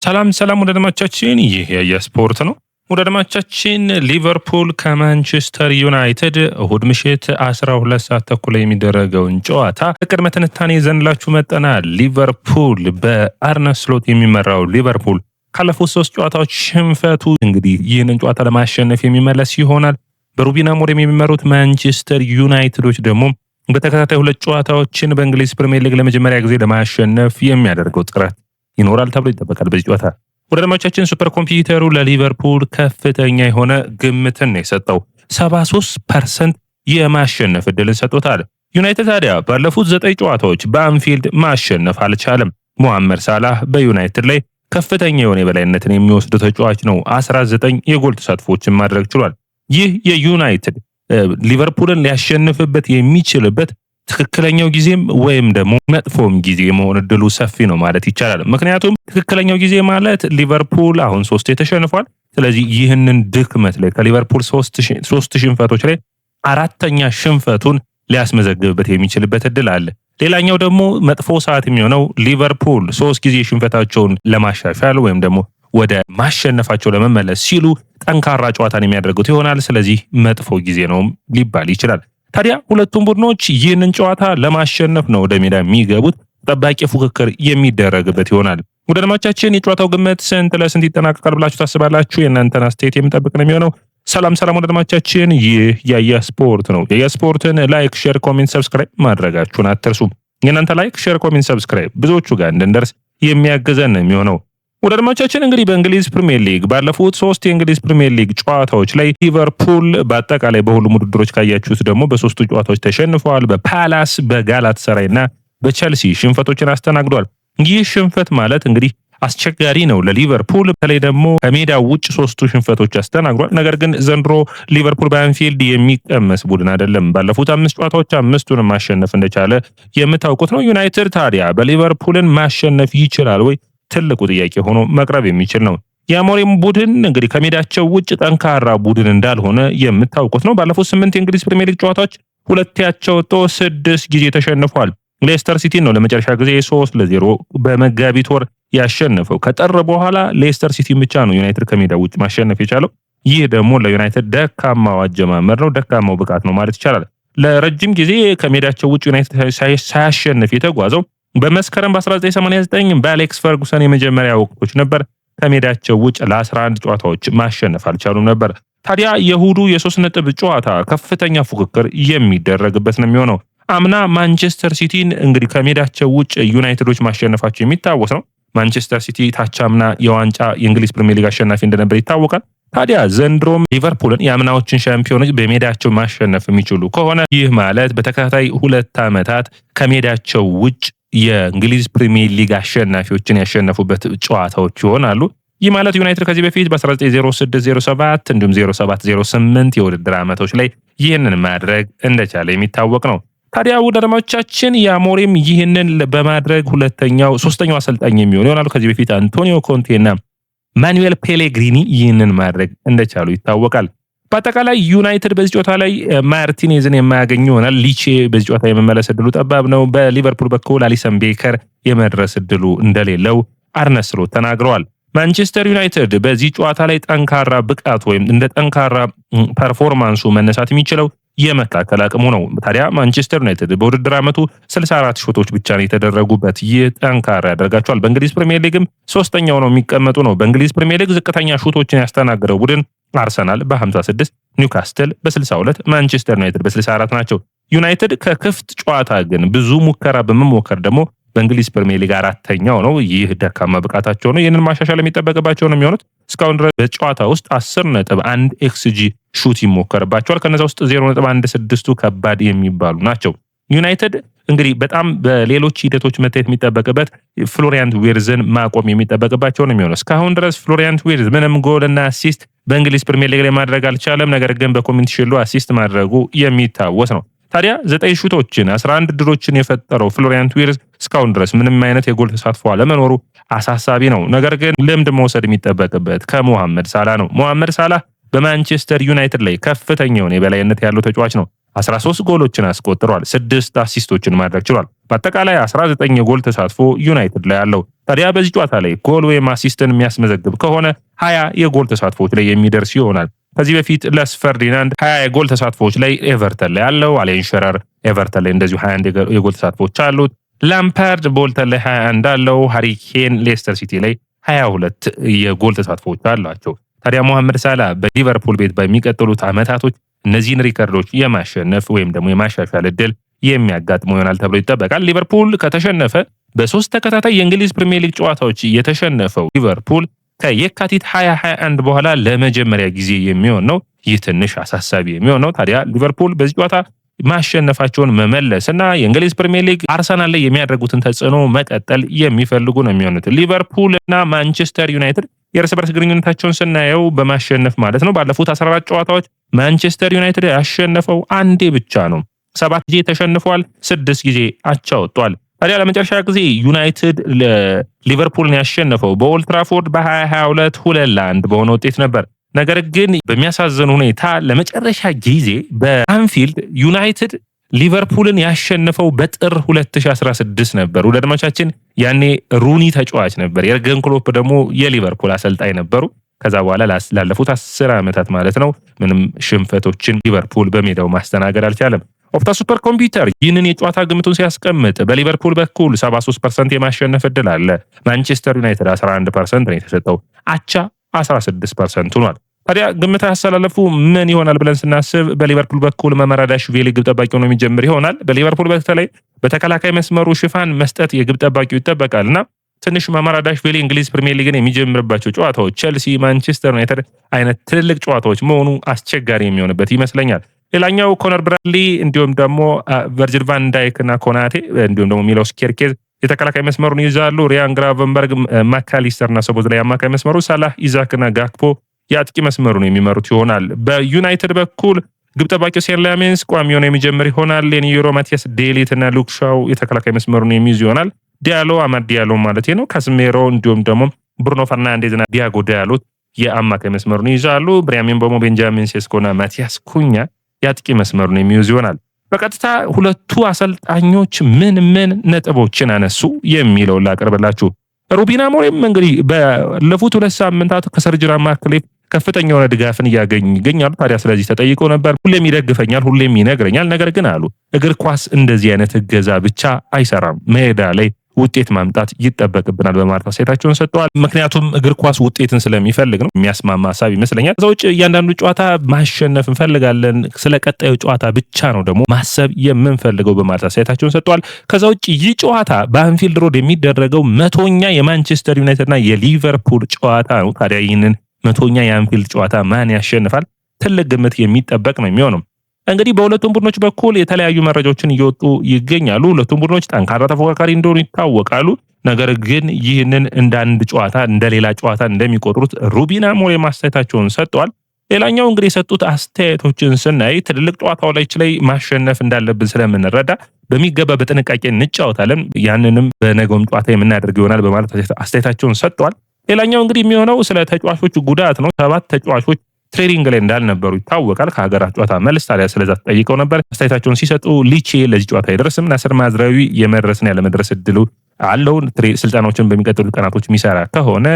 ሰላም ወደ አድማጮቻችን፣ ይህ የስፖርት ነው። ወደ አድማጮቻችን ሊቨርፑል ከማንቸስተር ዩናይትድ እሁድ ምሽት 12 ሰዓት ተኩል የሚደረገውን ጨዋታ ቅድመ ትንታኔ ይዘንላችሁ መጠናል። ሊቨርፑል በአርነ ስሎት የሚመራው ሊቨርፑል ካለፉት 3 ጨዋታዎች ሽንፈቱ እንግዲህ ይህንን ጨዋታ ለማሸነፍ የሚመለስ ይሆናል። በሩበን አሞሪም የሚመሩት ማንቸስተር ዩናይትዶች ደግሞ በተከታታይ 2 ጨዋታዎችን በእንግሊዝ ፕሪሚየር ሊግ ለመጀመሪያ ጊዜ ለማሸነፍ የሚያደርገው ጥረት ይኖራል ተብሎ ይጠበቃል። በዚህ ጨዋታ ወደ አድማጮቻችን ሱፐር ኮምፒውተሩ ለሊቨርፑል ከፍተኛ የሆነ ግምትን ነው የሰጠው። 73% የማሸነፍ እድልን ሰጥቶታል። ዩናይትድ ታዲያ ባለፉት 9 ጨዋታዎች በአንፊልድ ማሸነፍ አልቻለም። ሙሐመድ ሳላህ በዩናይትድ ላይ ከፍተኛ የሆነ የበላይነትን የሚወስድ ተጫዋች ነው። 19 የጎል ተሳትፎችን ማድረግ ችሏል። ይህ የዩናይትድ ሊቨርፑልን ሊያሸንፍበት የሚችልበት ትክክለኛው ጊዜም ወይም ደግሞ መጥፎም ጊዜ መሆን እድሉ ሰፊ ነው ማለት ይቻላል። ምክንያቱም ትክክለኛው ጊዜ ማለት ሊቨርፑል አሁን 3 ተሸንፏል። ስለዚህ ይህንን ድክመት ላይ ከሊቨርፑል 3 ሽንፈቶች ላይ 4ኛ ሽንፈቱን ሊያስመዘግብበት የሚችልበት እድል አለ። ሌላኛው ደግሞ መጥፎ ሰዓት የሚሆነው ሊቨርፑል 3 ጊዜ ሽንፈታቸውን ለማሻሻል ወይም ደግሞ ወደ ማሸነፋቸው ለመመለስ ሲሉ ጠንካራ ጨዋታን የሚያደርጉት ይሆናል። ስለዚህ መጥፎ ጊዜ ነው ሊባል ይችላል። ታዲያ ሁለቱም ቡድኖች ይህንን ጨዋታ ለማሸነፍ ነው ወደ ሜዳ የሚገቡት። ጠባቂ ፉክክር የሚደረግበት ይሆናል። ወደ አድማጮቻችን የጨዋታው ግምት ስንት ለስንት ይጠናቀቃል ብላችሁ ታስባላችሁ? የእናንተን አስተያየት የምጠብቅ ነው የሚሆነው። ሰላም ወደ አድማጮቻችን፣ ይህ ያያ ስፖርት ነው። ያያ ስፖርትን ላይክ፣ ሼር፣ ኮሜንት፣ ሰብስክራይብ ማድረጋችሁን አትርሱ። የእናንተ ላይክ፣ ሼር፣ ኮሜንት፣ ሰብስክራይብ ብዙዎቹ ጋር እንድንደርስ የሚያግዘን ነው የሚሆነው። ወደ አድማጮቻችን እንግዲህ በእንግሊዝ ፕሪሚየር ሊግ ባለፉት 3 የእንግሊዝ ፕሪሚየር ሊግ ጨዋታዎች ላይ ሊቨርፑል በአጠቃላይ በሁሉም ውድድሮች ካያችሁት ደግሞ በ3ቱ ጨዋታዎች ተሸንፈዋል። በፓላስ፣ በጋላታሳራይና በቸልሲ ሽንፈቶችን አስተናግዷል። ይህ ሽንፈት ማለት እንግዲህ አስቸጋሪ ነው ለሊቨርፑል። በተለይ ደግሞ ከሜዳ ውጭ 3ቱ ሽንፈቶች አስተናግዷል። ነገር ግን ዘንድሮ ሊቨርፑል በአንፊልድ የሚቀመስ ቡድን አይደለም። ባለፉት 5 ጨዋታዎች 5ቱን ማሸነፍ እንደቻለ የምታውቁት ነው። ዩናይትድ ታዲያ በሊቨርፑልን ማሸነፍ ይችላል ወይ? ትልቁ ጥያቄ ሆኖ መቅረብ የሚችል ነው። የአሞሪም ቡድን እንግዲህ ከሜዳቸው ውጭ ጠንካራ ቡድን እንዳልሆነ የምታውቁት ነው። ባለፉት 8 የእንግሊዝ ፕሪሚየር ሊግ ጨዋታዎች 2 ያቻ ወጥቶ 6 ጊዜ ተሸንፏል። ሌስተር ሲቲ ነው ለመጨረሻ ጊዜ 3-0 በመጋቢት ወር ያሸነፈው። ከጥር በኋላ ሌስተር ሲቲ ብቻ ነው ዩናይትድ ከሜዳ ውጭ ማሸነፍ የቻለው። ይህ ደግሞ ለዩናይትድ ደካማው አጀማመር ነው፣ ደካማው ብቃት ነው ማለት ይቻላል። ለረጅም ጊዜ ከሜዳቸው ውጭ ዩናይትድ ሳያሸንፍ የተጓዘው በመስከረም በ1989 በአሌክስ ፈርጉሰን የመጀመሪያ ወቅቶች ነበር። ከሜዳቸው ውጭ ለ11 ጨዋታዎች ማሸነፍ አልቻሉም ነበር። ታዲያ የእሁዱ የ3 ነጥብ ጨዋታ ከፍተኛ ፉክክር የሚደረግበት ነው የሚሆነው። አምና ማንቸስተር ሲቲን እንግዲህ ከሜዳቸው ውጭ ዩናይትዶች ማሸነፋቸው የሚታወስ ነው። ማንቸስተር ሲቲ ታቻምና የዋንጫ የእንግሊዝ ፕሪሚየር ሊግ አሸናፊ እንደነበር ይታወቃል። ታዲያ ዘንድሮም ሊቨርፑልን የአምናዎችን ሻምፒዮኖች በሜዳቸው ማሸነፍ የሚችሉ ከሆነ ይህ ማለት በተከታታይ 2 ዓመታት ከሜዳቸው ውጭ የእንግሊዝ ፕሪሚየር ሊግ አሸናፊዎችን ያሸነፉበት ጨዋታዎች ይሆናሉ። ይህ ማለት ዩናይትድ ከዚህ በፊት በ1906-07 እንዲሁም 07-08 የውድድር ዓመቶች ላይ ይህንን ማድረግ እንደቻለ የሚታወቅ ነው። ታዲያ ውድ አድማጮቻችን የአሞሪም ይህንን በማድረግ ሶስተኛው አሰልጣኝ የሚሆኑ ይሆናሉ። ከዚህ በፊት አንቶኒዮ ኮንቴና ማኑኤል ፔሌግሪኒ ይህንን ማድረግ እንደቻሉ ይታወቃል። በአጠቃላይ ዩናይትድ በዚህ ጨዋታ ላይ ማርቲኔዝን የማያገኙ ይሆናል። ሊቼ በዚህ ጨዋታ የመመለስ እድሉ ጠባብ ነው። በሊቨርፑል በኩል አሊሰን ቤከር የመድረስ እድሉ እንደሌለው አርነ ስሎት ተናግረዋል። ማንቸስተር ዩናይትድ በዚህ ጨዋታ ላይ ጠንካራ ብቃት ወይም እንደ ጠንካራ ፐርፎርማንሱ መነሳት የሚችለው የመከላከል አቅሙ ነው። ታዲያ ማንቸስተር ዩናይትድ በውድድር ዓመቱ 64 ሾቶች ብቻ ነው የተደረጉበት። ይህ ጠንካራ ያደርጋቸዋል። በእንግሊዝ ፕሪሚየር ሊግም 3ኛው ነው የሚቀመጡ ነው። በእንግሊዝ ፕሪሚየር ሊግ ዝቅተኛ ሾቶችን ያስተናገረው ቡድን አርሰናል በ56፣ ኒውካስትል በ62፣ ማንቸስተር ዩናይትድ በ64 ናቸው። ዩናይትድ ከክፍት ጨዋታ ግን ብዙ ሙከራ በመሞከር ደግሞ በእንግሊዝ ፕሪሚየር ሊግ 4ኛው ነው። ይህ ደካማ ብቃታቸው ነው። ይህንን ማሻሻል የሚጠበቅባቸው ነው የሚሆኑት። እስካሁን ድረስ በጨዋታ ውስጥ 10.1 ኤክስጂ ሹት ይሞከርባቸዋል። ከነዛ ውስጥ 0.16ቱ ከባድ የሚባሉ ናቸው። ዩናይትድ እንግዲህ በጣም በሌሎች ሂደቶች መታየት የሚጠበቅበት ፍሎሪያን ዊርዝን ማቆም የሚጠበቅባቸው ነው የሚሆነው። እስካሁን ድረስ ፍሎሪያን ዊርዝ ምንም ጎልና አሲስት በእንግሊዝ ፕሪሚየር ሊግ ላይ ማድረግ አልቻለም። ነገር ግን በኮሚኒቲ ሺልዱ አሲስት ማድረጉ የሚታወስ ነው። ታዲያ 9 ሹቶችን 11 ድሎችን የፈጠረው ፍሎሪያን ዊርዝ እስካሁን ድረስ ምንም አይነት የጎል ተሳትፎ አለመኖሩ አሳሳቢ ነው። ነገር ግን ልምድ መውሰድ የሚጠበቅበት ከሞሐመድ ሳላህ ነው። ሞሐመድ ሳላህ በማንቸስተር ዩናይትድ ላይ ከፍተኛ የሆነ የበላይነት ያለው ተጫዋች ነው። 13 ጎሎችን አስቆጥሯል። 6 አሲስቶችን ማድረግ ችሏል። በአጠቃላይ 19 የጎል ተሳትፎ ዩናይትድ ላይ አለው። ታዲያ በዚህ ጨዋታ ላይ ጎል ወይም አሲስትን የሚያስመዘግብ ከሆነ 20 የጎል ተሳትፎች ላይ የሚደርስ ይሆናል። ከዚህ በፊት ለስ ፈርዲናንድ 20 የጎል ተሳትፎች ላይ ኤቨርተን ላይ አለው። አሌን ሸረር ኤቨርተን ላይ እንደዚሁ 21 የጎል ተሳትፎች አሉት። ላምፓርድ ቦልተን ላይ 21 አለው። ሃሪ ኬን ሌስተር ሲቲ ላይ 22 የጎል ተሳትፎች አሏቸው። ታዲያ ሞሐመድ ሳላ በሊቨርፑል ቤት በሚቀጥሉት ዓመታቶች እነዚህን ሪከርዶች የማሸነፍ ወይም ደግሞ የማሻሻል እድል የሚያጋጥመው ይሆናል ተብሎ ይጠበቃል። ሊቨርፑል ከተሸነፈ በ3 ተከታታይ የእንግሊዝ ፕሪሚየር ሊግ ጨዋታዎች የተሸነፈው ሊቨርፑል ከየካቲት 2021 በኋላ ለመጀመሪያ ጊዜ የሚሆን ነው። ይህ ትንሽ አሳሳቢ የሚሆን ነው። ታዲያ ሊቨርፑል በዚህ ጨዋታ ማሸነፋቸውን መመለስና የእንግሊዝ ፕሪሚየር ሊግ አርሰናል ላይ የሚያደርጉትን ተጽዕኖ መቀጠል የሚፈልጉ ነው የሚሆኑት። ሊቨርፑል እና ማንቸስተር ዩናይትድ የእርስ በርስ ግንኙነታቸውን ስናየው በማሸነፍ ማለት ነው ባለፉት 14 ጨዋታዎች ማንቸስተር ዩናይትድ ያሸነፈው አንዴ ብቻ ነው። 7 ጊዜ ተሸንፏል፣ 6 ጊዜ አቻ ወጥቷል። ታዲያ ለመጨረሻ ጊዜ ዩናይትድ ሊቨርፑልን ያሸነፈው በኦልድ ትራፎርድ በ2022 2-1 በሆነ ውጤት ነበር። ነገር ግን በሚያሳዝን ሁኔታ ለመጨረሻ ጊዜ በአንፊልድ ዩናይትድ ሊቨርፑልን ያሸነፈው በጥር 2016 ነበር። ውድ አድማጮቻችን ያኔ ሩኒ ተጫዋች ነበር፣ የርገን ክሎፕ ደግሞ የሊቨርፑል አሰልጣኝ ነበሩ። ከዛ በኋላ ላለፉት 10 ዓመታት ማለት ነው ምንም ሽንፈቶችን ሊቨርፑል በሜዳው ማስተናገድ አልቻለም። ኦፕታ ሱፐር ኮምፒውተር ይህንን የጨዋታ ግምቱን ሲያስቀምጥ በሊቨርፑል በኩል 73% የማሸነፍ እድል አለ። ማንቸስተር ዩናይትድ 11% ነው የተሰጠው፣ አቻ 16% ሆኗል። ታዲያ ግምት ያስተላለፉ ምን ይሆናል ብለን ስናስብ በሊቨርፑል በኩል መመራዳሽቪሊ ግብ ጠባቂው ነው የሚጀምር ይሆናል። በሊቨርፑል በተለይ በተከላካይ መስመሩ ሽፋን መስጠት የግብ ጠባቂው ይጠበቃልና ትንሽ መመራዳሽቪሊ እንግሊዝ ፕሪሚየር ሊግን የሚጀምርባቸው ጨዋታዎች ቼልሲ፣ ማንቸስተር ዩናይትድ አይነት ትልልቅ ጨዋታዎች መሆኑ አስቸጋሪ የሚሆንበት ይመስለኛል። ሌላኛው ኮነር ብራድሊ እንዲሁም ደግሞ ቨርጂል ቫን ዳይክ እና ኮናቴ እንዲሁም ደግሞ ሚሎስ ኬርኬዝ የተከላካይ መስመሩን ይዛሉ። ሪያን ግራቨንበርግ፣ ማካሊስተር እና ሰቦዝላይ አማካይ መስመሩ፣ ሳላህ፣ ኢዛክ እና ጋክፖ የአጥቂ መስመሩን የሚመሩት ይሆናል። በዩናይትድ በኩል ግብ ጠባቂው ሴን ላሜንስ ቋሚ ሆኖ የሚጀምር ይሆናል። ሌኒዮሮ፣ ማቲያስ ዴሊት እና ሉክ ሻው የተከላካይ መስመሩን የሚይዙ ይሆናል። ዲያሎ፣ አማድ ዲያሎ ማለት ነው፣ ካስሜሮ እንዲሁም ደግሞ ብሩኖ ፈርናንዴዝ እና ዲያጎ ዳሎት የአማካይ መስመሩን ይዛሉ። ብሪያም ምቤሞ፣ ቤንጃሚን ሴስኮ እና ማቲያስ ኩኛ የአጥቂ መስመሩን የሚይዙ ይሆናል። በቀጥታ ሁለቱ አሰልጣኞች ምን ነጥቦችን አነሱ የሚለውን ላቀርብላችሁ። ሩበን አሞሪም እንግዲህ ባለፉት 2 ሳምንታት ከሰር ጂም ራትክሊፍ ከፍተኛ የሆነ ድጋፍን እያገኙ ይገኛሉ። ታዲያ ስለዚህ ተጠይቀው ነበር። ሁሌም ይደግፈኛል፣ ሁሌም ይነግረኛል። ነገር ግን አሉ እግር ኳስ እንደዚህ አይነት እገዛ ብቻ አይሰራም፣ ሜዳ ላይ ውጤት ማምጣት ይጠበቅብናል በማለት አስተያየታቸውን ሰጥተዋል። ምክንያቱም እግር ኳስ ውጤትን ስለሚፈልግ ነው። የሚያስማማ ሀሳብ ይመስለኛል። ከዛ ውጭ እያንዳንዱ ጨዋታ ማሸነፍ እንፈልጋለን፣ ስለ ቀጣዩ ጨዋታ ብቻ ነው ደግሞ ማሰብ የምንፈልገው በማለት አስተያየታቸውን ሰጥተዋል። ከዛ ውጭ ይህ ጨዋታ በአንፊልድ ሮድ የሚደረገው 100ኛ የማንቸስተር ዩናይትድና የሊቨርፑል ጨዋታ ነው። ታዲያ ይህንን 100ኛ የአንፊልድ ጨዋታ ማን ያሸንፋል? ትልቅ ግምት የሚጠበቅ ነው የሚሆነው። እንግዲህ በሁለቱም ቡድኖች በኩል የተለያዩ መረጃዎችን እየወጡ ይገኛሉ። ሁለቱም ቡድኖች ጠንካራ ተፎካካሪ እንደሆኑ ይታወቃሉ። ነገር ግን ይህንን እንደ አንድ ጨዋታ እንደሌላ ጨዋታ እንደሚቆጥሩት ሩበን አሞሪም አስተያየታቸውን ሰጥተዋል። ሌላኛው እንግዲህ የሰጡት አስተያየቶችን ስናይ ትልልቅ ጨዋታዎች ላይ ማሸነፍ እንዳለብን ስለምንረዳ በሚገባ በጥንቃቄ እንጫወታለን፣ ያንንም በነገውም ጨዋታ የምናደርግ ይሆናል በማለት አስተያየታቸውን ሰጥተዋል። ሌላኛው እንግዲህ የሚሆነው ስለ ተጫዋቾቹ ጉዳት ነው። 7 ተጫዋቾች ትሬኒንግ ላይ እንዳልነበሩ ይታወቃል። ከሀገራት ጨዋታ መልስ ታዲያ ስለዛ ተጠይቀው ነበር። አስተያየታቸውን ሲሰጡ ሊቼ ለዚህ ጨዋታ አይደርስም፣ ናስር ማዝራዊ የመድረስና ያለመድረስ እድሉ አለው፣ ስልጠናዎችን በሚቀጥሉ ቀናቶች የሚሰራ ከሆነ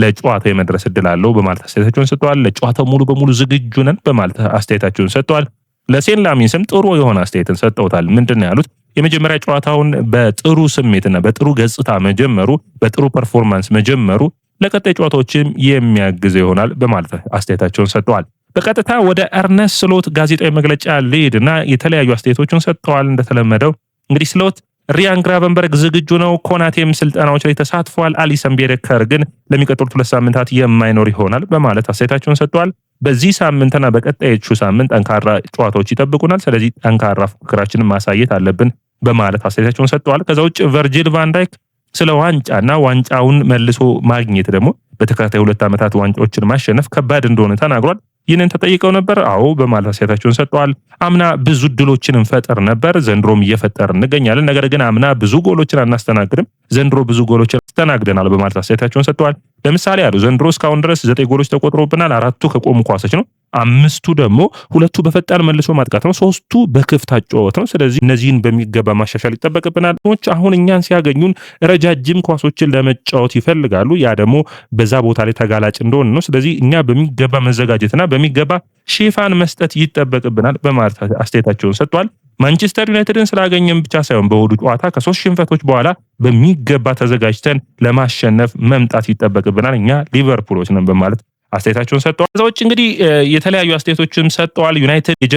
ለጨዋታው የመድረስ እድል አለው በማለት አስተያየታቸውን ሰጥተዋል። ለጨዋታው ሙሉ በሙሉ ዝግጁ ነን በማለት አስተያየታቸውን ሰጥተዋል። ለሴን ላሜንስም ጥሩ የሆነ አስተያየትን ሰጥተውታል። ምንድነው ያሉት? የመጀመሪያ ጨዋታውን በጥሩ ስሜትና በጥሩ ገጽታ መጀመሩ፣ በጥሩ ፐርፎርማንስ መጀመሩ ለቀጣይ ጨዋታዎችም የሚያግዝ ይሆናል በማለት አስተያየታቸውን ሰጥተዋል። በቀጥታ ወደ አርነ ስሎት ጋዜጣዊ መግለጫ ሊሄድና የተለያዩ አስተያየቶችን ሰጥተዋል። እንደተለመደው እንግዲህ ስሎት ሪያን ግራቨንበርግ ዝግጁ ነው፣ ኮናቴም ስልጠናዎች ላይ ተሳትፏል፣ አሊሰን ቤከር ግን ለሚቀጥሉት 2 ሳምንታት የማይኖር ይሆናል በማለት አስተያየታቸውን ሰጥተዋል። በዚህ ሳምንትና በቀጣዮቹ ሳምንት ጠንካራ ጨዋታዎች ይጠብቁናል፣ ስለዚህ ጠንካራ ፉክክራችንን ማሳየት አለብን በማለት አስተያየታቸውን ሰጥተዋል። ከዛ ውጭ ቨርጂል ቫን ዳይክ ስለ ዋንጫና ዋንጫውን መልሶ ማግኘት ደግሞ በተከታታይ 2 ዓመታት ዋንጫዎችን ማሸነፍ ከባድ እንደሆነ ተናግሯል። ይህንን ተጠይቀው ነበር። አዎ በማለት አስተያየታቸውን ሰጥተዋል። አምና ብዙ ድሎችን እንፈጥር ነበር፣ ዘንድሮም እየፈጠር እንገኛለን። ነገር ግን አምና ብዙ ጎሎችን አናስተናግድም፣ ዘንድሮ ብዙ ጎሎችን አስተናግደናል በማለት አስተያየታቸውን ሰጥተዋል። ለምሳሌ አሉ ዘንድሮ እስካሁን ድረስ 9 ጎሎች ተቆጥሮብናል፣ 4ቱ ከቆሙ ኳሶች ነው። 5ቱ ደግሞ 2ቱ በፈጣን መልሶ ማጥቃት ነው፣ 3ቱ በክፍት አጨዋወት ነው። ስለዚህ እነዚህን በሚገባ ማሻሻል ይጠበቅብናል። አሁን እኛን ሲያገኙን ረጃጅም ኳሶችን ለመጫወት ይፈልጋሉ። ያ ደግሞ በዛ ቦታ ላይ ተጋላጭ እንደሆነ ነው። ስለዚህ እኛ በሚገባ መዘጋጀትና በሚገባ ሽፋን መስጠት ይጠበቅብናል በማለት አስተያየታቸውን ሰጥቷል። ማንቸስተር ዩናይትድን ስላገኘን ብቻ ሳይሆን በእሁዱ ጨዋታ ከ3 ሽንፈቶች በኋላ በሚገባ ተዘጋጅተን ለማሸነፍ መምጣት ይጠበቅብናል እኛ ሊቨርፑሎች ነን በማለት አስተያየታቸውን ሰጥተዋል። ከዛ ውጭ እንግዲህ የተለያዩ አስተያየቶችም ሰጥተዋል። ዩናይትድ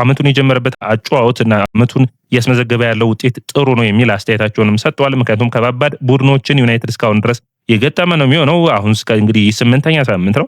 አመቱን የጀመረበት አጨዋወትና አመቱን እያስመዘገበ ያለው ውጤት ጥሩ ነው የሚል አስተያየታቸውንም ሰጥተዋል። ምክንያቱም ከባባድ ቡድኖችን ዩናይትድ እስካሁን ድረስ የገጠመ ነው የሚሆነው። አሁን እንግዲህ 8ኛ ሳምንት ነው።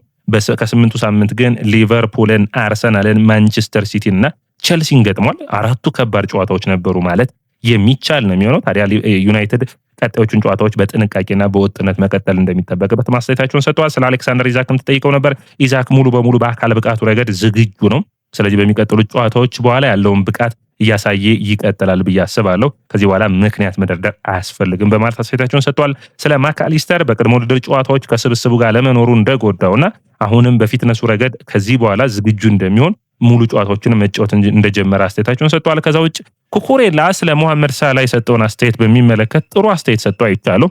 ከ8ቱ ሳምንት ግን ሊቨርፑልን፣ አርሰናልን፣ ማንቸስተር ሲቲን እና ቸልሲን ገጥሟል። 4ቱ ከባድ ጨዋታዎች ነበሩ ማለት የሚቻል ነው የሚሆነው። ታዲያ ዩናይትድ ቀጣዮቹን ጨዋታዎች በጥንቃቄና በወጥነት መቀጠል እንደሚጠበቅበት ማስተያየታቸውን ሰጥተዋል። ስለ አሌክሳንደር ኢዛክም ተጠይቀው ነበር። ኢዛክ ሙሉ በሙሉ በአካል ብቃቱ ረገድ ዝግጁ ነው። ስለዚህ በሚቀጥሉት ጨዋታዎች በኋላ ያለውን ብቃት እያሳየ ይቀጥላል ብዬ አስባለሁ። ከዚህ በኋላ ምክንያት መደርደር አያስፈልግም በማለት አስተያየታቸውን ሰጥተዋል። ስለ ማካሊስተር በቅድመ ውድድር ጨዋታዎች ከስብስቡ ጋር ለመኖሩ እንደጎዳውና አሁንም በፊትነሱ ረገድ ከዚህ በኋላ ዝግጁ እንደሚሆን ሙሉ ጨዋታዎችን መጫወት እንደጀመረ አስተያየታቸውን ሰጥተዋል። ከዛ ውጭ ኩኩሬላ ስለ ሞሐመድ ሳላህ የሰጠውን አስተያየት በሚመለከት ጥሩ አስተያየት ሰጥቶ አይቻለሁ።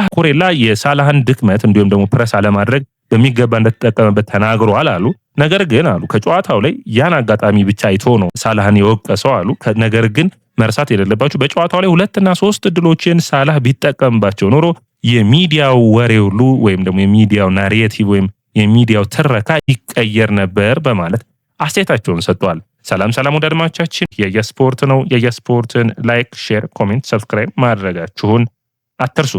ኩኩሬላ የሳላህን ድክመት እንዲሁም ደግሞ ፕረስ አለማድረግ በሚገባ እንደተጠቀመበት ተናግሯል አሉ። ነገር ግን አሉ ከጨዋታው ላይ ያን አጋጣሚ ብቻ አይቶ ነው ሳላህን የወቀሰው አሉ። ነገር ግን መርሳት የሌለባቸው በጨዋታው ላይ 2 እና 3 እድሎችን ሳላህ ቢጠቀምባቸው ኖሮ የሚዲያው ወሬ ሁሉ ወይም ደግሞ የሚዲያው ናሬቲቭ ወይም የሚዲያው ትረካ ይቀየር ነበር በማለት አስተያየታቸውን ሰጥቷል። ሰላም ወደ አድማጮቻችን፣ የየስፖርት ነው። የየስፖርትን ላይክ፣ ሼር፣ ኮሜንት፣ ሰብስክራይብ ማድረጋችሁን አትርሱ።